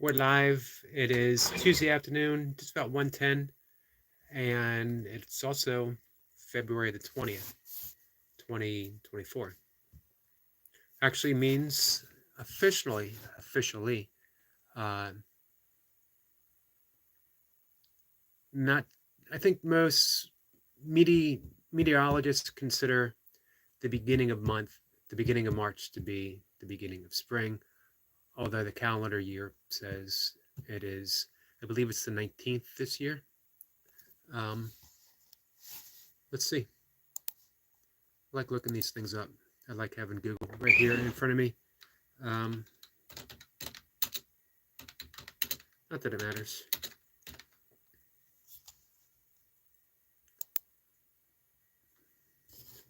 We're live. It is Tuesday afternoon, just about 1:10, and it's also February the 20th, 2024. Actually means officially, uh, not, I think most mete- meteorologists consider the beginning of month, the beginning of March to be the beginning of spring, although the calendar year says it is, I believe it's the 19th this year. Um, let's see. I like looking these things up. I like having Google right here in front of me. Um, Not that it matters.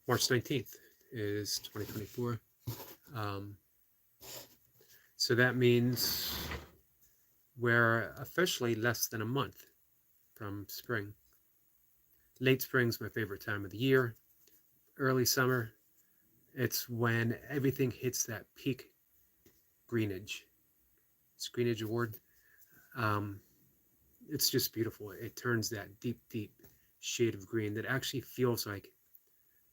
March 19th is 2024. Um, so that means we're officially less than a month from spring. Late spring's my favorite time of the year. Early summer, it's when everything hits that peak greenage. It's greenage award. Um, it's just beautiful. It turns that deep shade of green that actually feels like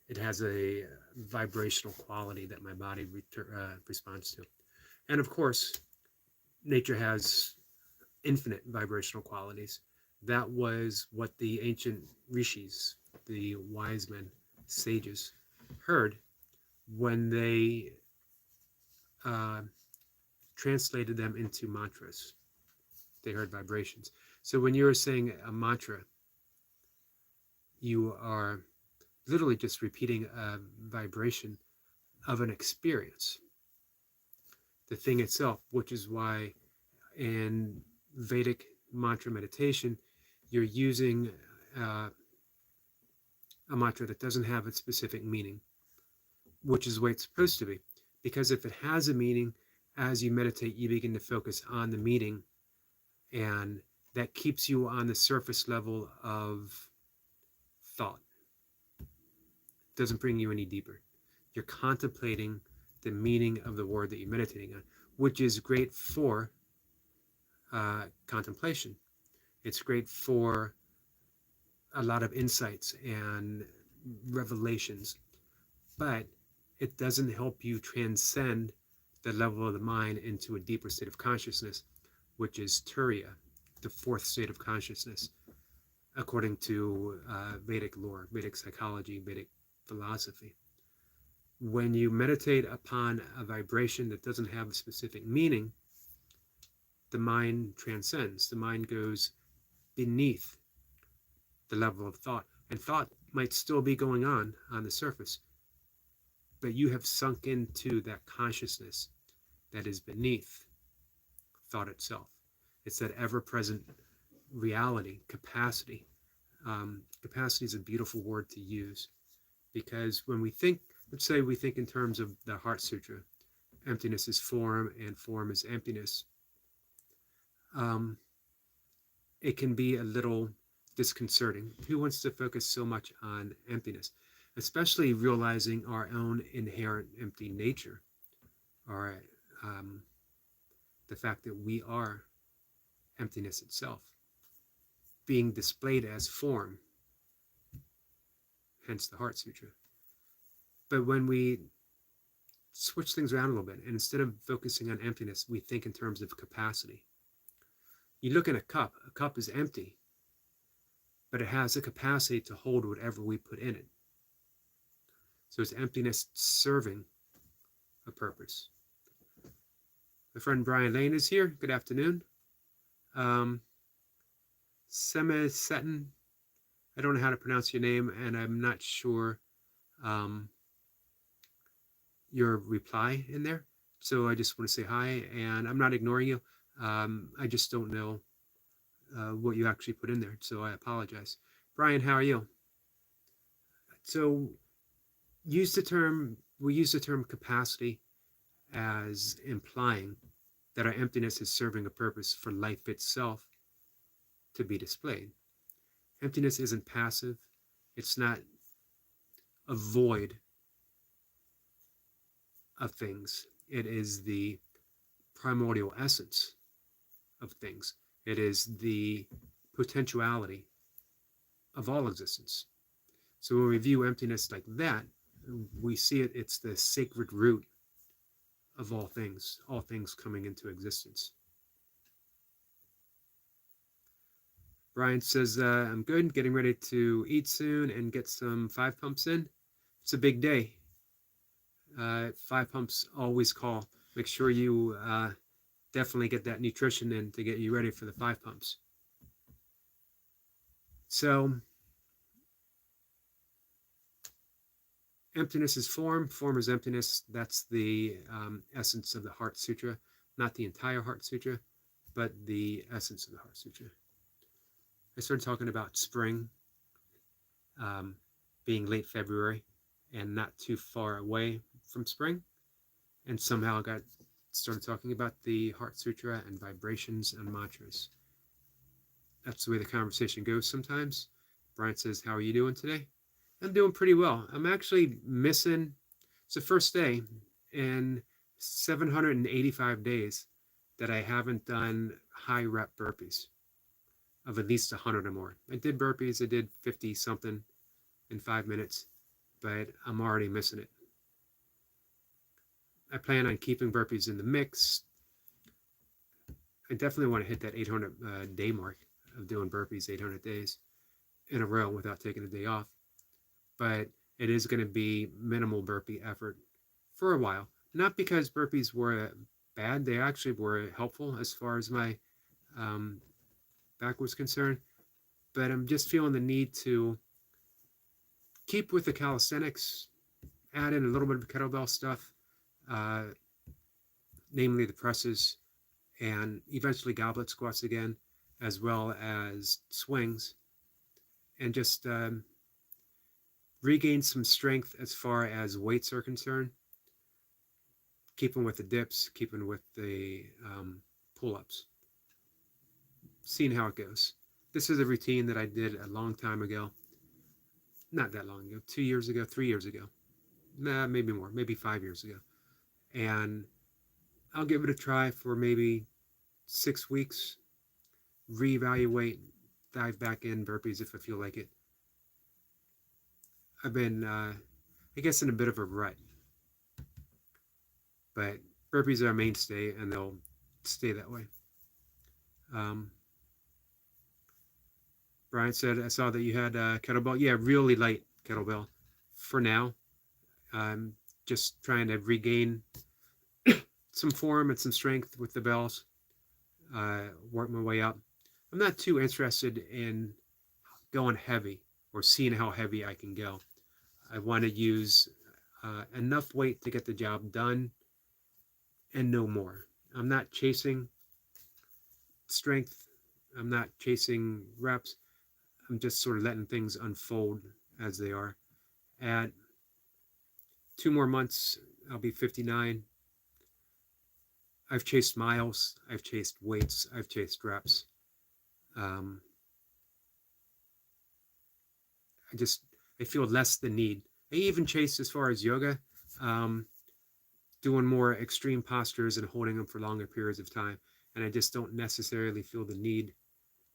it has a vibrational quality that my body responds to. And of course, nature has infinite vibrational qualities. That was what the ancient rishis, the wise men, sages, heard when they uh, translated them into mantras. They heard vibrations. So when you're saying a mantra, you are literally just repeating a vibration of an experience, the thing itself, which is why in Vedic mantra meditation, you're using uh, a mantra that doesn't have a specific meaning, which is the way it's supposed to be. Because if it has a meaning, as you meditate, you begin to focus on the meaning, and that keeps you on the surface level of thought. It doesn't bring you any deeper. You're contemplating the meaning of the word that you're meditating on, which is great for contemplation. It's great for a lot of insights and revelations, but it doesn't help you transcend the level of the mind into a deeper state of consciousness, which is Turiya, the fourth state of consciousness, according to Vedic lore, Vedic psychology, Vedic philosophy. When you meditate upon a vibration that doesn't have a specific meaning, the mind transcends. The mind goes beneath the level of thought. And thought might still be going on the surface, but you have sunk into that consciousness that is beneath thought itself. It's that ever present reality, capacity. Capacity is a beautiful word to use because when we think, let's say we think in terms of the Heart Sutra, emptiness is form and form is emptiness. Um, it can be a little disconcerting. Who wants to focus so much on emptiness, especially realizing our own inherent empty nature, or um, the fact that we are emptiness itself, being displayed as form, hence the Heart Sutra. But when we switch things around a little bit, and instead of focusing on emptiness, we think in terms of capacity. You look at a cup is empty, but it has the capacity to hold whatever we put in it. So it's emptiness serving a purpose. My friend Brian Lane is here. Good afternoon. Seme Seton, I don't know how to pronounce your name, and I'm not sure your reply in there. So I just want to say hi, and I'm not ignoring you. I just don't know what you actually put in there, so I apologize. Brian, how are you? So we use the term capacity as implying that our emptiness is serving a purpose for life itself to be displayed. Emptiness isn't passive. It's not a void of things. It is the primordial essence of things. It is the potentiality of all existence. So when we view emptiness like that, we see it's the sacred root of all things coming into existence. Brian says, I'm good, getting ready to eat soon and get some 5 pumps in. It's a big day. 5 pumps always call. Make sure you definitely get that nutrition in to get you ready for the 5 pumps. So, emptiness is form, form is emptiness. That's the essence of the Heart Sutra. Not the entire Heart Sutra, but the essence of the Heart Sutra. I started talking about spring being late February and not too far away from spring, and somehow got started talking about the Heart Sutra and vibrations and mantras. That's the way the conversation goes sometimes. Brian says, how are you doing today? I'm doing pretty well. I'm actually missing, it's the first day in 785 days that I haven't done high rep burpees of at least 100 or more. I did burpees, I did 50 something in 5 minutes, but I'm already missing it. I plan on keeping burpees in the mix. I definitely want to hit that 800 day mark of doing burpees 800 days in a row without taking a day off. But it is going to be minimal burpee effort for a while. Not because burpees were bad, they actually were helpful as far as my back was concerned. But I'm just feeling the need to keep with the calisthenics, add in a little bit of kettlebell stuff, namely the presses, and eventually goblet squats again, as well as swings, and just regain some strength as far as weights are concerned, keeping with the dips, keeping with the pull-ups, seeing how it goes. This is a routine that I did a long time ago. Not that long ago, 2 years ago, 3 years ago. Nah, maybe more, maybe 5 years ago. And I'll give it a try for maybe 6 weeks, reevaluate, dive back in burpees if I feel like it. I've been, I guess, in a bit of a rut. But burpees are a mainstay, and they'll stay that way. Brian said, I saw that you had a kettlebell. Yeah, really light kettlebell for now. I'm just trying to regain some form and some strength with the bells, work my way up. I'm not too interested in going heavy or seeing how heavy I can go. I want to use enough weight to get the job done and no more. I'm not chasing strength. I'm not chasing reps. I'm just sort of letting things unfold as they are. At 2 more months, I'll be 59. I've chased miles. I've chased weights. I've chased reps. I feel less the need. I even chased as far as yoga, doing more extreme postures and holding them for longer periods of time. And I just don't necessarily feel the need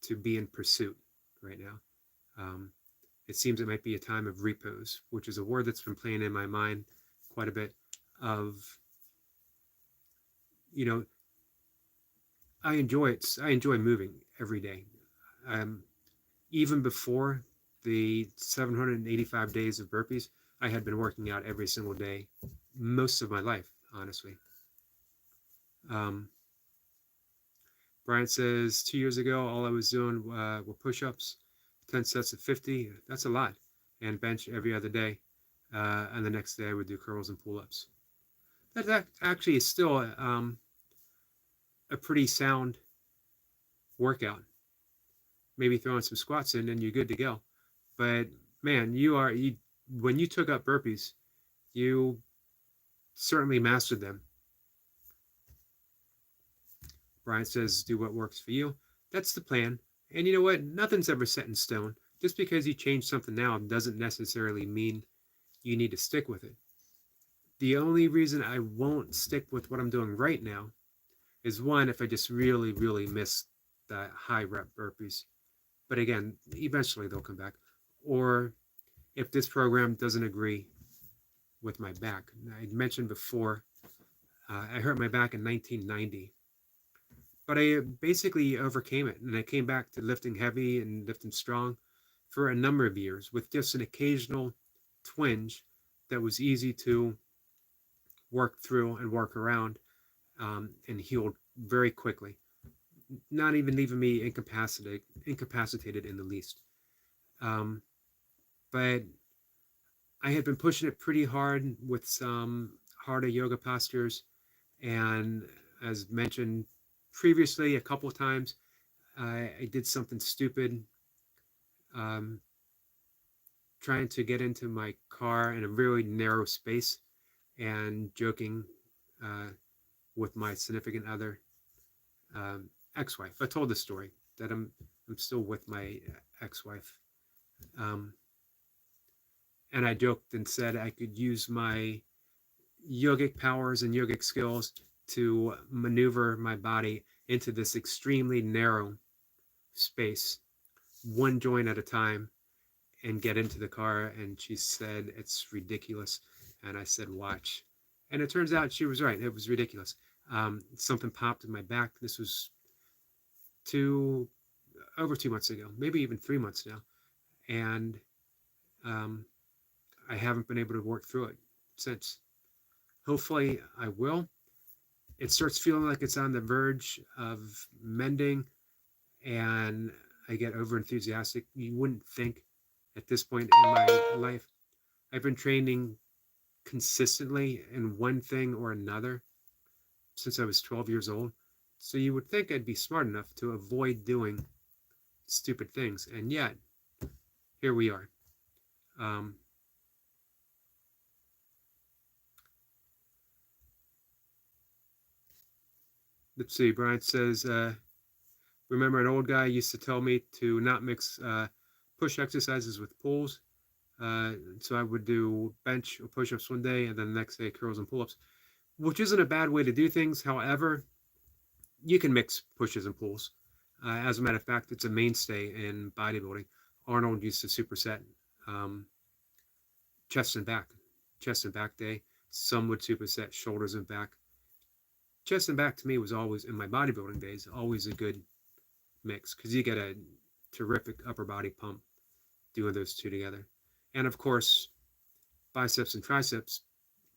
to be in pursuit right now. It seems it might be a time of repose, which is a word that's been playing in my mind quite a bit. I enjoy it. I enjoy moving every day. Even before the 785 days of burpees, I had been working out every single day most of my life, honestly. Brian says 2 years ago, all I was doing were push-ups, 10 sets of 50. That's a lot. And bench every other day. And the next day I would do curls and pull-ups. That actually is still a pretty sound workout. Maybe throwing some squats in and you're good to go. But man, when you took up burpees, you certainly mastered them. Brian says, do what works for you. That's the plan. And you know what? Nothing's ever set in stone. Just because you change something now doesn't necessarily mean you need to stick with it. The only reason I won't stick with what I'm doing right now is one, if I just really, really miss the high rep burpees. But again, eventually they'll come back. Or if this program doesn't agree with my back. I mentioned before, I hurt my back in 1990, but I basically overcame it, and I came back to lifting heavy and lifting strong for a number of years with just an occasional twinge that was easy to work through and work around, and healed very quickly, not even leaving me incapacitated in the least. Um, but I had been pushing it pretty hard with some harder yoga postures, and as mentioned previously a couple of times, I did something stupid, um, trying to get into my car in a really narrow space and joking uh, with my significant other, ex-wife. I told the story that I'm still with my ex-wife, um, and I joked and said I could use my yogic powers and yogic skills to maneuver my body into this extremely narrow space, one joint at a time, and get into the car. And she said, "It's ridiculous." And I said, "Watch." And it turns out she was right. It was ridiculous. Something popped in my back. This was two over 2 months ago, maybe even 3 months now. And um, I haven't been able to work through it since. Hopefully, I will. It starts feeling like it's on the verge of mending, and I get over enthusiastic. You wouldn't think at this point in my life. I've been training consistently in one thing or another since I was 12 years old. So you would think I'd be smart enough to avoid doing stupid things. And yet, here we are. Um, let's see. Brian says, remember an old guy used to tell me to not mix push exercises with pulls. So I would do bench or push ups one day and then the next day curls and pull ups, which isn't a bad way to do things. However, you can mix pushes and pulls. As a matter of fact, it's a mainstay in bodybuilding. Arnold used to superset um, chest and back, chest and back day. Some would superset shoulders and back. Chest and back to me was always, in my bodybuilding days, always a good mix because you get a terrific upper body pump doing those two together. And of course, biceps and triceps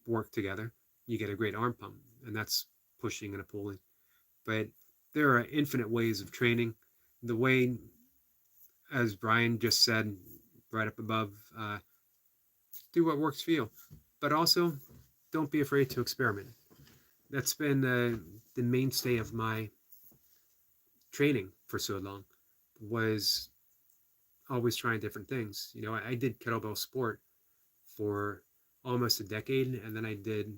work together. You get a great arm pump, and that's pushing and a pulling. But there are infinite ways of training. The way, as Brian just said right up above, do what works for you. But also, don't be afraid to experiment. That's been the mainstay of my training for so long, was always trying different things. You know, I did kettlebell sport for almost a decade, and then I did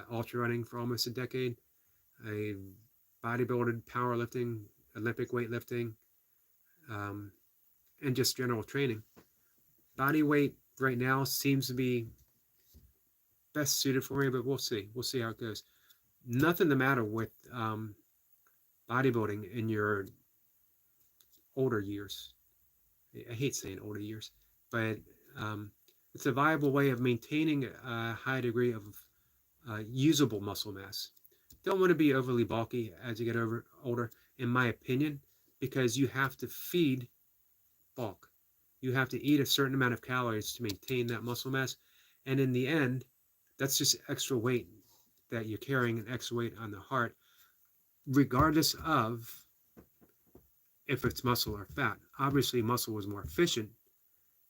ultra running for almost a decade. I bodybuilded, powerlifting, Olympic weightlifting, um, and just general training. Body weight right now seems to be best suited for me, but we'll see. We'll see how it goes. Nothing the matter with bodybuilding in your older years. I hate saying older years, but um, it's a viable way of maintaining a high degree of usable muscle mass. Don't want to be overly bulky as you get older, in my opinion, because you have to feed bulk. You have to eat a certain amount of calories to maintain that muscle mass. And in the end, that's just extra weight that you're carrying, an extra weight on the heart, regardless of if it's muscle or fat. Obviously, muscle is more efficient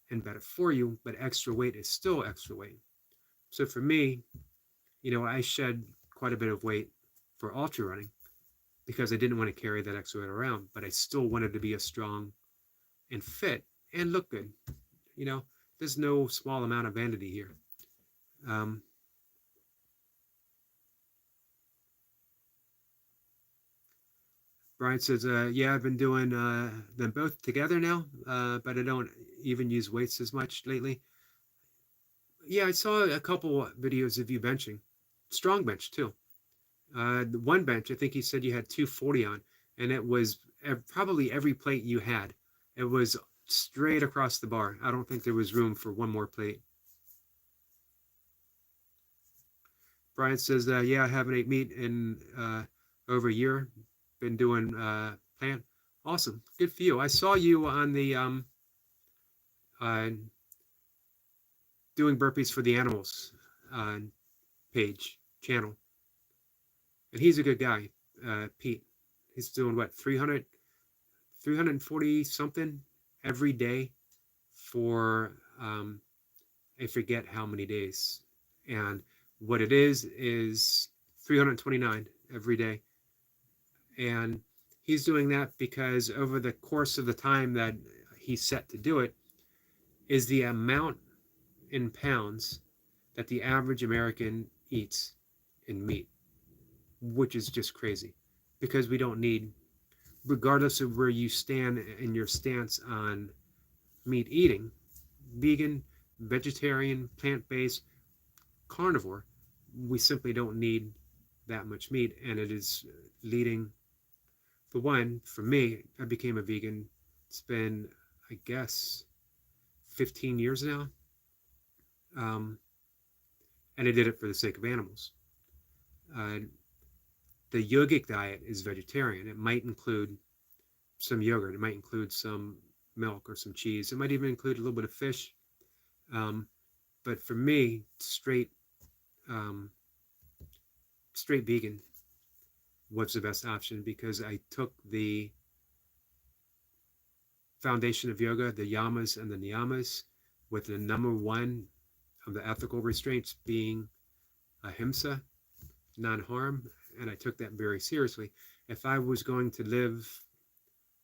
and better for you, but extra weight is still extra weight. So for me, you know, I shed quite a bit of weight for ultra running because I didn't want to carry that extra weight around, but I still wanted to be a strong and fit and look good. You know, there's no small amount of vanity here. Um, Brian says, yeah, I've been doing them both together now, but I don't even use weights as much lately. Yeah, I saw a couple videos of you benching, strong bench too. The one bench, I think he said you had 240 on, and it was probably every plate you had. It was straight across the bar. I don't think there was room for one more plate. Brian says, yeah, I haven't ate meat in over a year. Been doing plant. Awesome. Good for you. I saw you on the uh, doing burpees for the animals uh, page channel. And he's a good guy, Pete. He's doing what, 340 something every day for I forget how many days. And what it is 329 every day. And he's doing that because over the course of the time that he's set to do it is the amount in pounds that the average American eats in meat, which is just crazy because we don't need, regardless of where you stand in your stance on meat eating, vegan, vegetarian, plant-based, carnivore, we simply don't need that much meat. And it is leading, for one, for me, I became a vegan. It's been, I guess, 15 years now. Um, and I did it for the sake of animals. Uh, the yogic diet is vegetarian. It might include some yogurt. It might include some milk or some cheese. It might even include a little bit of fish. Um, but for me, um, straight vegan was the best option because I took the foundation of yoga, the yamas and the niyamas, with the number one of the ethical restraints being ahimsa, non-harm, and I took that very seriously. If I was going to live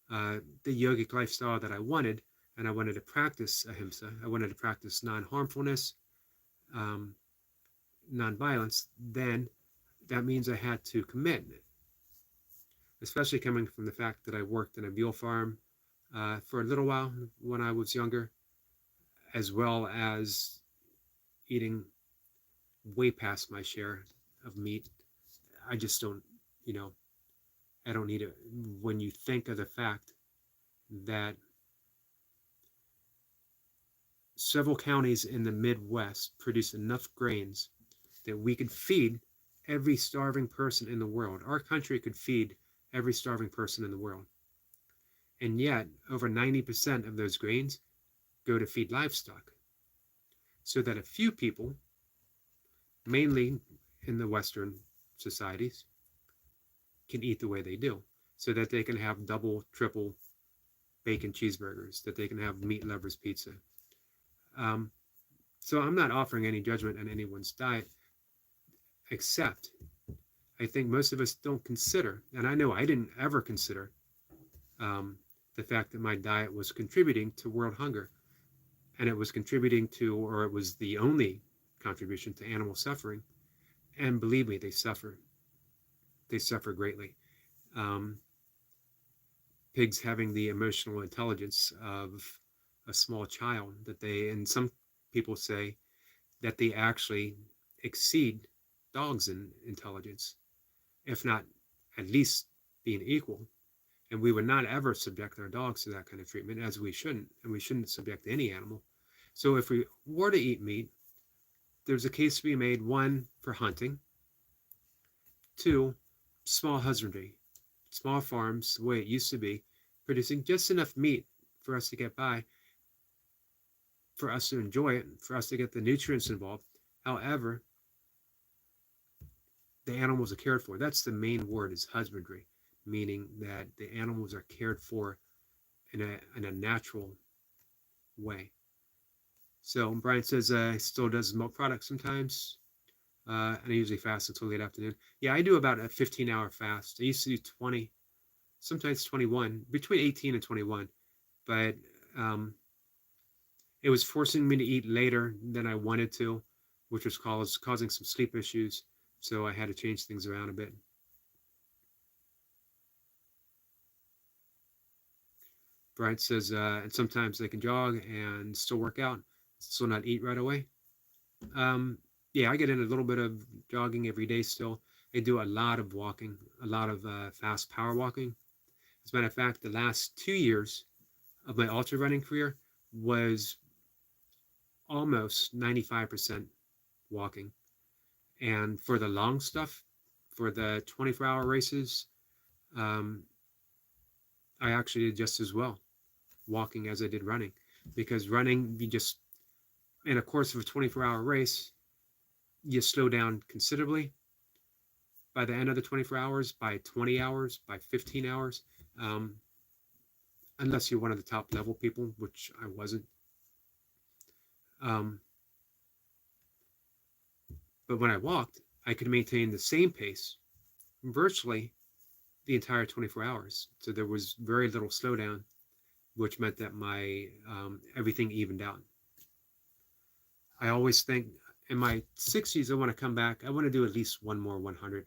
the yogic lifestyle that I wanted, and I wanted to practice ahimsa, I wanted to practice non-harmfulness, um, non-violence, then that means I had to commit, especially coming from the fact that I worked in a veal farm for a little while when I was younger, as well as eating way past my share of meat. I just don't, you know, I don't need it. When you think of the fact that several counties in the Midwest produce enough grains that we could feed every starving person in the world. Our country could feed every starving person in the world. And yet, over 90% of those grains go to feed livestock. So that a few people, mainly in the Western societies, can eat the way they do. So that they can have double, triple bacon cheeseburgers, that they can have meat lovers pizza. Um, so I'm not offering any judgment on anyone's diet, except I think most of us don't consider, and I know I didn't ever consider the fact that my diet was contributing to world hunger, and it was contributing to, or it was the only contribution to animal suffering. And believe me, they suffer. They suffer greatly. Um, Pigs having the emotional intelligence of a small child, that they, and some people say that they actually exceed dogs in intelligence, if not at least being equal. And we would not ever subject our dogs to that kind of treatment, as we shouldn't, and we shouldn't subject any animal. So if we were to eat meat, there's a case to be made, one, for hunting, two, small husbandry, small farms, the way it used to be, producing just enough meat for us to get by, for us to enjoy it, for us to get the nutrients involved. However, the animals are cared for. That's the main word, is husbandry, meaning that the animals are cared for in a natural way. So Brian says he still does milk products sometimes, and I usually fast until late afternoon. Yeah, I do about a 15-hour fast. I used to do 20, sometimes 21, between 18 and 21, but it was forcing me to eat later than I wanted to, which was causing some sleep issues. So I had to change things around a bit. Brian says, and sometimes they can jog and still work out, still not eat right away. Yeah, I get in a little bit of jogging every day still. I do a lot of walking, a lot of fast power walking. As a matter of fact, the last 2 years of my ultra running career was almost 95% walking. And for the long stuff, for the 24-hour races, um, I actually did just as well walking as I did running. Because running, you just, in a course of a 24-hour race, you slow down considerably. By the end of the 24 hours, by 20 hours, by 15 hours, um, unless you're one of the top level people, which I wasn't. Um, but when I walked, I could maintain the same pace virtually the entire 24 hours. So there was very little slowdown, which meant that my everything evened out. I always think in my 60s, I want to come back. I want to do at least one more 100.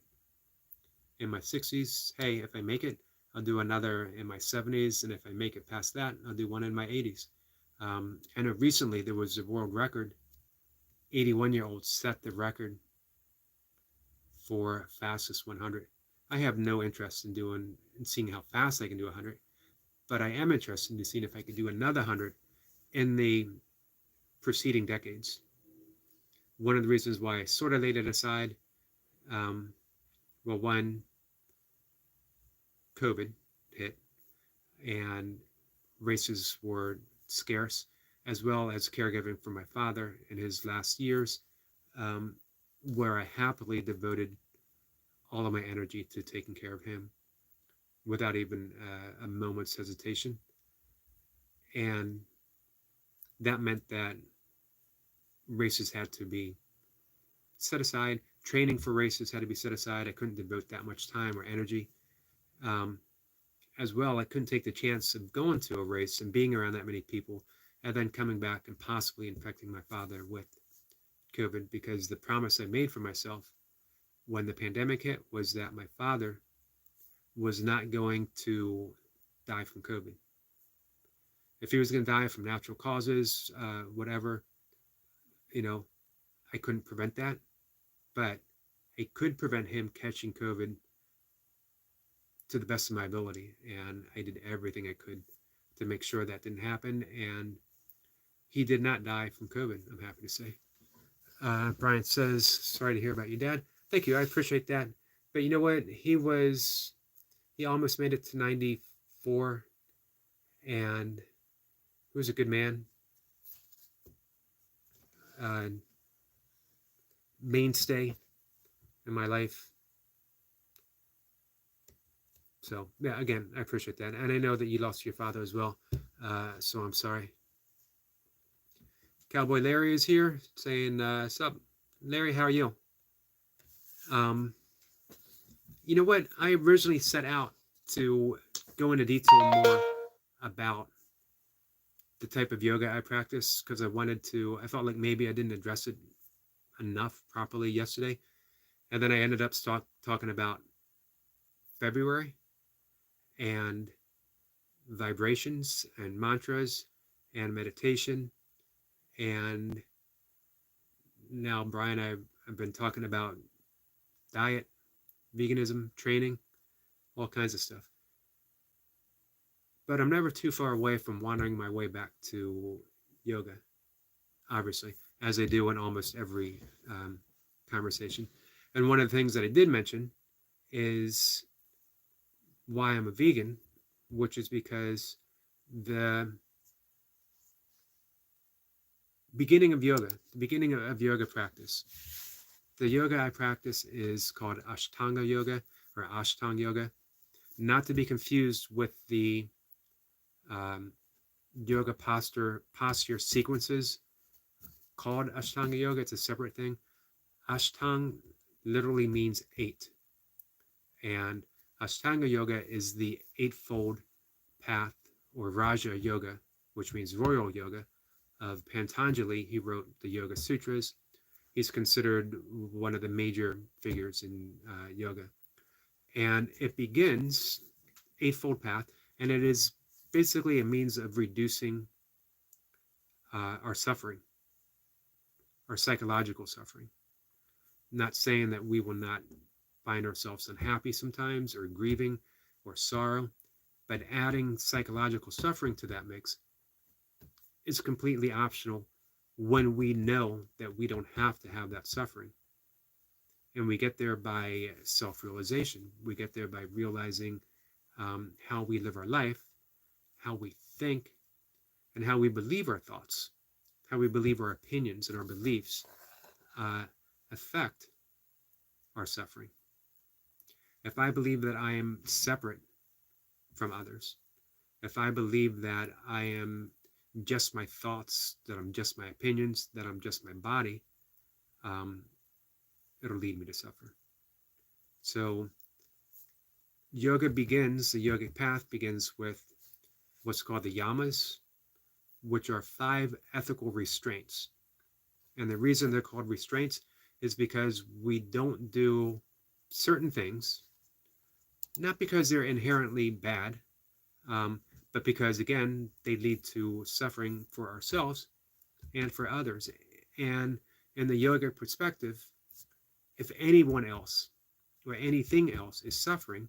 In my 60s, hey, if I make it, I'll do another in my 70s. And if I make it past that, I'll do one in my 80s. And recently, there was a world record. 81-year-old set the record for fastest 100. I have no interest in seeing how fast I can do 100, but I am interested in seeing if I can do another 100 in the preceding decades. One of the reasons why I sort of laid it aside, well, one, COVID hit and races were scarce, as well as caregiving for my father in his last years, where I happily devoted all of my energy to taking care of him without even a moment's hesitation. And that meant that races had to be set aside. Training for races had to be set aside. I couldn't devote that much time or energy. As well, I couldn't take the chance of going to a race and being around that many people and then coming back and possibly infecting my father with COVID, because the promise I made for myself when the pandemic hit was that my father was not going to die from COVID. If he was going to die from natural causes, whatever, I couldn't prevent that, but I could prevent him catching COVID to the best of my ability. And I did everything I could to make sure that didn't happen. And he did not die from COVID, I'm happy to say. Brian says, sorry to hear about your dad. Thank you. I appreciate that. But you know what? He almost made it to 94, and he was a good man. Mainstay in my life. So, yeah, again, I appreciate that. And I know that you lost your father as well. So I'm sorry. Cowboy Larry is here saying, sup, Larry, how are you? You know what? I originally set out to go into detail more about the type of yoga I practice because I felt like maybe I didn't address it enough properly yesterday. And then I ended up talking about February and vibrations and mantras and meditation. And now, Brian, I've been talking about diet, veganism, training, all kinds of stuff. But I'm never too far away from wandering my way back to yoga, obviously, as I do in almost every conversation. And one of the things that I did mention is why I'm a vegan, which is because the beginning of yoga practice, the yoga I practice is called Ashtanga yoga or Ashtanga yoga, not to be confused with the yoga posture sequences called Ashtanga yoga. It's a separate thing. Ashtang literally means 8. And Ashtanga yoga is the 8-fold path, or Raja yoga, which means royal yoga, of Patanjali. He wrote the Yoga Sutras. He's considered one of the major figures in yoga. And it begins 8-fold path, and it is basically a means of reducing our suffering, our psychological suffering. Not saying that we will not find ourselves unhappy sometimes, or grieving, or sorrow. But adding psychological suffering to that mix is completely optional when we know that we don't have to have that suffering. And we get there by self-realization. We get there by realizing how we live our life, how we think, and how we believe our thoughts, how we believe our opinions and our beliefs uh, affect our suffering. If I believe that I am separate from others, if I believe that I am just my thoughts, that I'm just my opinions, that I'm just my body, um, it'll lead me to suffer. So the yogic path begins with what's called the yamas, which are 5 ethical restraints. And the reason they're called restraints is because we don't do certain things, not because they're inherently bad, um, but because, again, they lead to suffering for ourselves and for others. And in the yogic perspective, if anyone else or anything else is suffering,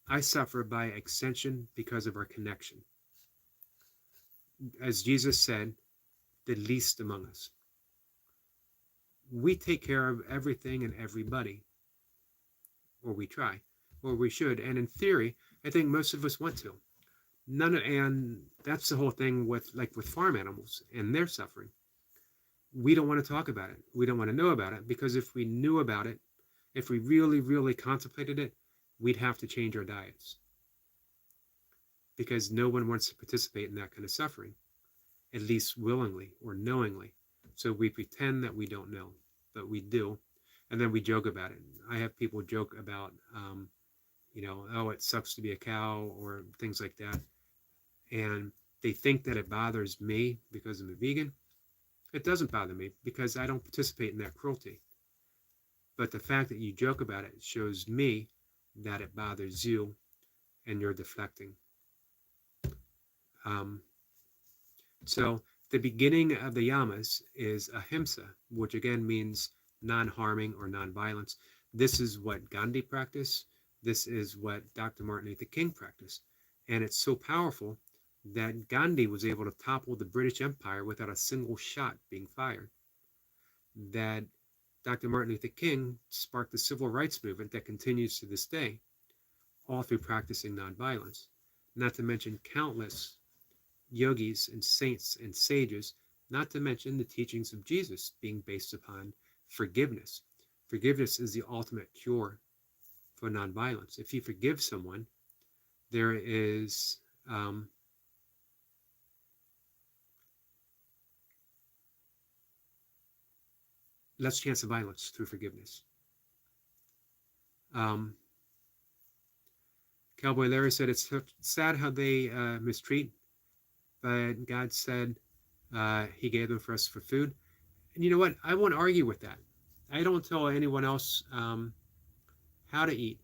I suffer by extension because of our connection. As Jesus said, the least among us. We take care of everything and everybody, or we try, or we should. And in theory, I think most of us want to. And that's the whole thing with farm animals and their suffering. We don't want to talk about it. We don't want to know about it, because if we knew about it, if we really, really contemplated it, we'd have to change our diets, because no one wants to participate in that kind of suffering, at least willingly or knowingly. So we pretend that we don't know, but we do. And then we joke about it. I have people joke about, oh, it sucks to be a cow, or things like that. And they think that it bothers me because I'm a vegan. It doesn't bother me because I don't participate in that cruelty. But the fact that you joke about it shows me that it bothers you and you're deflecting. Um, so the beginning of the yamas is ahimsa, which again means non-harming or non-violence. This is what Gandhi practiced. This is what Dr. Martin Luther King practiced. And it's so powerful that Gandhi was able to topple the British Empire without a single shot being fired. That Dr. Martin Luther King sparked the civil rights movement that continues to this day, all through practicing nonviolence. Not to mention countless yogis and saints and sages, not to mention the teachings of Jesus being based upon forgiveness. Forgiveness is the ultimate cure for nonviolence. If you forgive someone, there is less chance of violence through forgiveness. Cowboy Larry said, it's sad how they mistreat, but God said he gave them for us for food. And you know what? I won't argue with that. I don't tell anyone else how to eat.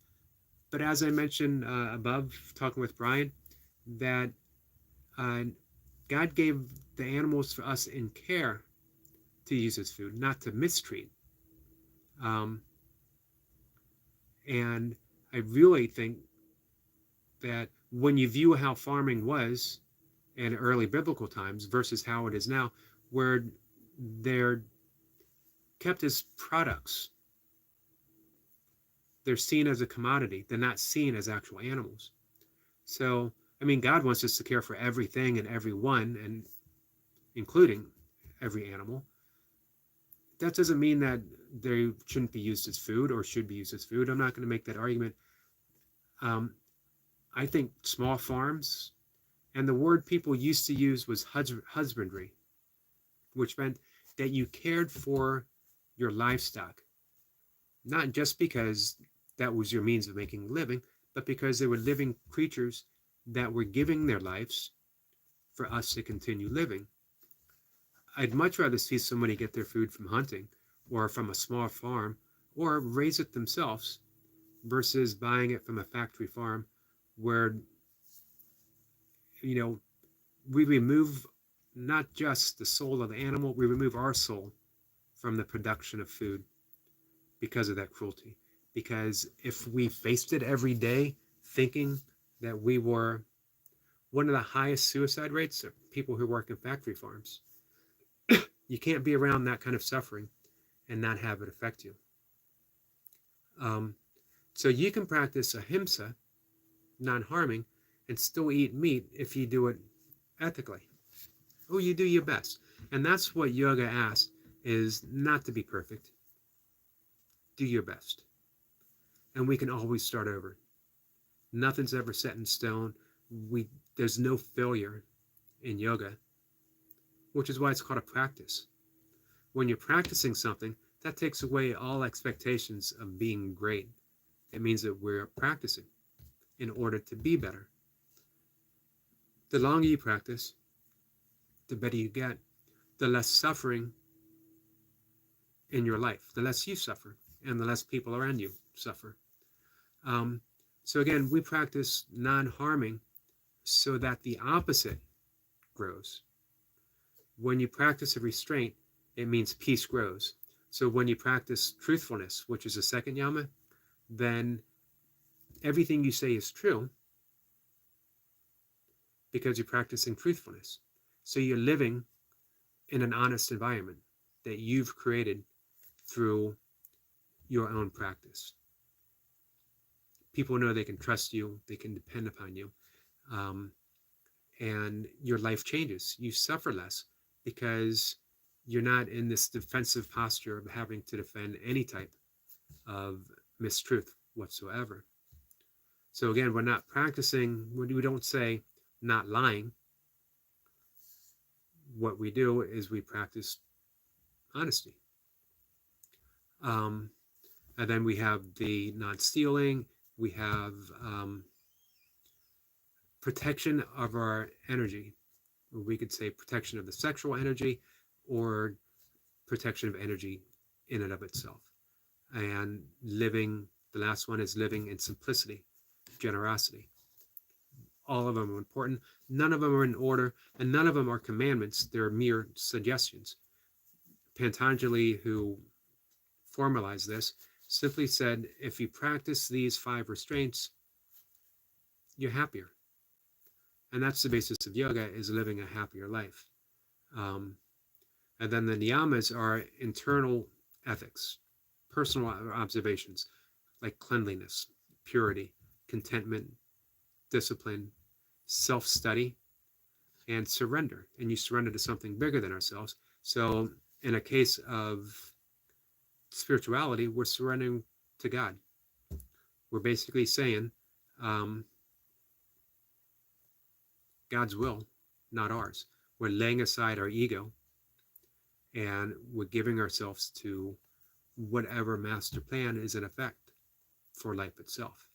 But as I mentioned above, talking with Brian, that God gave the animals for us in care to use as food, not to mistreat. And I really think that when you view how farming was in early biblical times versus how it is now, where they're kept as products, they're seen as a commodity, they're not seen as actual animals. So, I mean, God wants us to care for everything and everyone, and including every animal. That doesn't mean that they shouldn't be used as food or should be used as food. I'm not going to make that argument. I think small farms, and the word people used to use was husbandry, which meant that you cared for your livestock, not just because that was your means of making a living, but because they were living creatures that were giving their lives for us to continue living. I'd much rather see somebody get their food from hunting or from a small farm or raise it themselves versus buying it from a factory farm where, we remove not just the soul of the animal, we remove our soul from the production of food because of that cruelty, because if we faced it every day thinking that we were one of the highest suicide rates of people who work in factory farms, you can't be around that kind of suffering and not have it affect you. Um, so you can practice ahimsa, non-harming, and still eat meat if you do it ethically. Oh, you do your best. And that's what yoga asks, is not to be perfect. Do your best. And we can always start over. Nothing's ever set in stone. There's no failure in yoga, which is why it's called a practice. When you're practicing something, that takes away all expectations of being great. It means that we're practicing in order to be better. The longer you practice, the better you get, the less suffering in your life, the less you suffer, and the less people around you suffer. So again, we practice non-harming so that the opposite grows. When you practice a restraint, it means peace grows. So when you practice truthfulness, which is a second yama, then everything you say is true because you're practicing truthfulness. So you're living in an honest environment that you've created through your own practice. People know they can trust you, they can depend upon you, and your life changes. You suffer less because you're not in this defensive posture of having to defend any type of mistruth whatsoever. So again, we're not practicing, we don't say not lying. What we do is we practice honesty. And then we have the non-stealing, we have protection of our energy. We could say protection of the sexual energy or protection of energy in and of itself. And living, the last one is living in simplicity, generosity. All of them are important. None of them are in order, and none of them are commandments. They're mere suggestions. Patanjali, who formalized this, simply said, if you practice these 5 restraints, you're happier. And that's the basis of yoga, is living a happier life. And then the niyamas are internal ethics, personal observations, like cleanliness, purity, contentment, discipline, self-study, and surrender. And you surrender to something bigger than ourselves. So in a case of spirituality, we're surrendering to God. We're basically saying, God's will, not ours. We're laying aside our ego and we're giving ourselves to whatever master plan is in effect for life itself.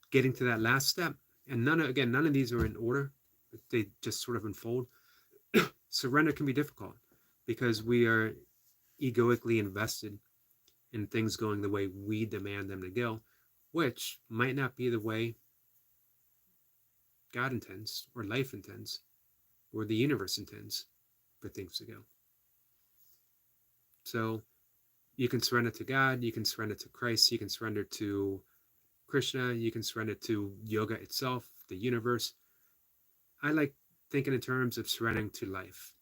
Getting to that last step, and none of these are in order, they just sort of unfold. Surrender can be difficult because we are egoically invested in things going the way we demand them to go, which might not be the way God intends, or life intends, or the universe intends for things to go. So you can surrender to God, you can surrender to Christ, you can surrender to Krishna, you can surrender to yoga itself, the universe. I like thinking in terms of surrendering to life,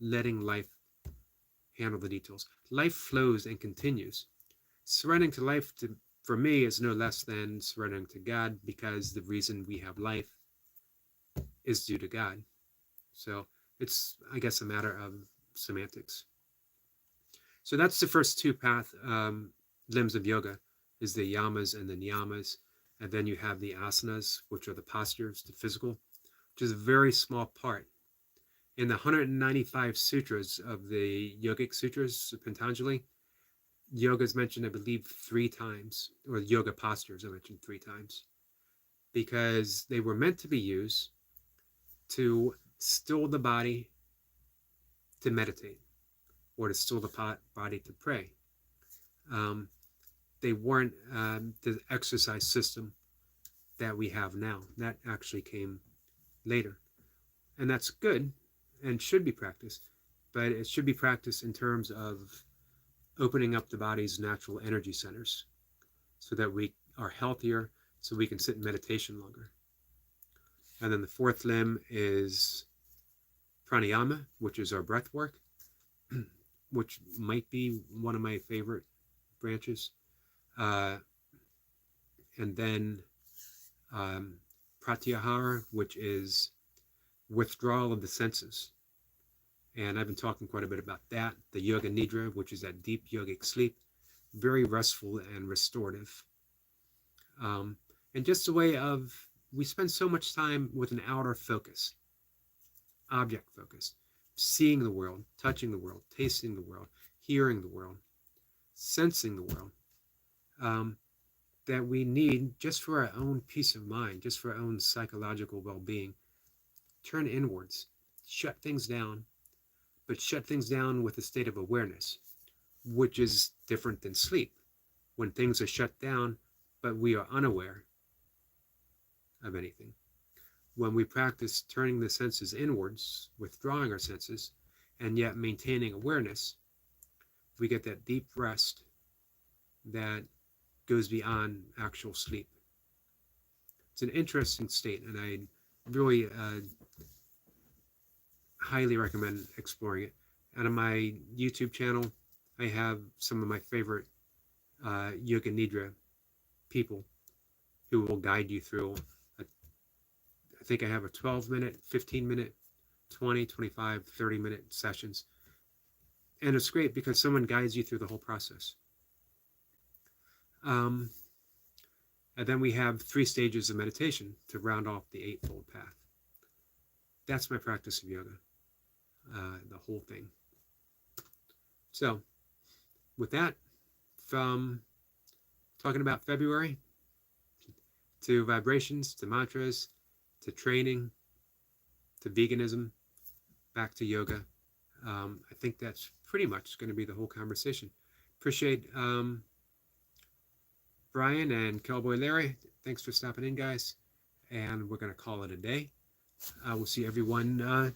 letting life handle the details. Life flows and continues. Surrendering to life, for me, is no less than surrendering to God, because the reason we have life is due to God. So it's, I guess, a matter of semantics. So that's the first 2 limbs of yoga, is the yamas and the niyamas. And then you have the asanas, which are the postures, the physical, which is a very small part. In the 195 sutras of the yogic sutras of Patanjali, yoga is mentioned, I believe, 3 times, or yoga postures are mentioned 3 times, because they were meant to be used to still the body to meditate, or to still the body to pray. They weren't the exercise system that we have now. That actually came later. And that's good and should be practiced, but it should be practiced in terms of opening up the body's natural energy centers so that we are healthier, so we can sit in meditation longer. And then the fourth limb is pranayama, which is our breath work, which might be one of my favorite branches. Uh, and then pratyahara, which is withdrawal of the senses. And I've been talking quite a bit about that. The yoga nidra, which is that deep yogic sleep, very restful and restorative. And just a way of, we spend so much time with an outer focus, object focus, seeing the world, touching the world, tasting the world, hearing the world, sensing the world, that we need just for our own peace of mind, just for our own psychological well-being. Turn inwards, shut things down, but shut things down with a state of awareness, which is different than sleep. When things are shut down, but we are unaware of anything. When we practice turning the senses inwards, withdrawing our senses, and yet maintaining awareness, we get that deep rest that goes beyond actual sleep. It's an interesting state, and I really highly recommend exploring it. And on my YouTube channel, I have some of my favorite Yoga Nidra people who will guide you through. I think I have a 12-minute, 15-minute, 20, 25, 30-minute sessions. And it's great because someone guides you through the whole process. And then we have 3 stages of meditation to round off the Eightfold Path. That's my practice of yoga, the whole thing. So, with that, from talking about February to vibrations, to mantras, to training, to veganism, back to yoga, I think that's pretty much going to be the whole conversation. Appreciate Brian and Cowboy Larry. Thanks for stopping in, guys. And we're going to call it a day. We'll see everyone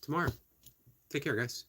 tomorrow. Take care, guys.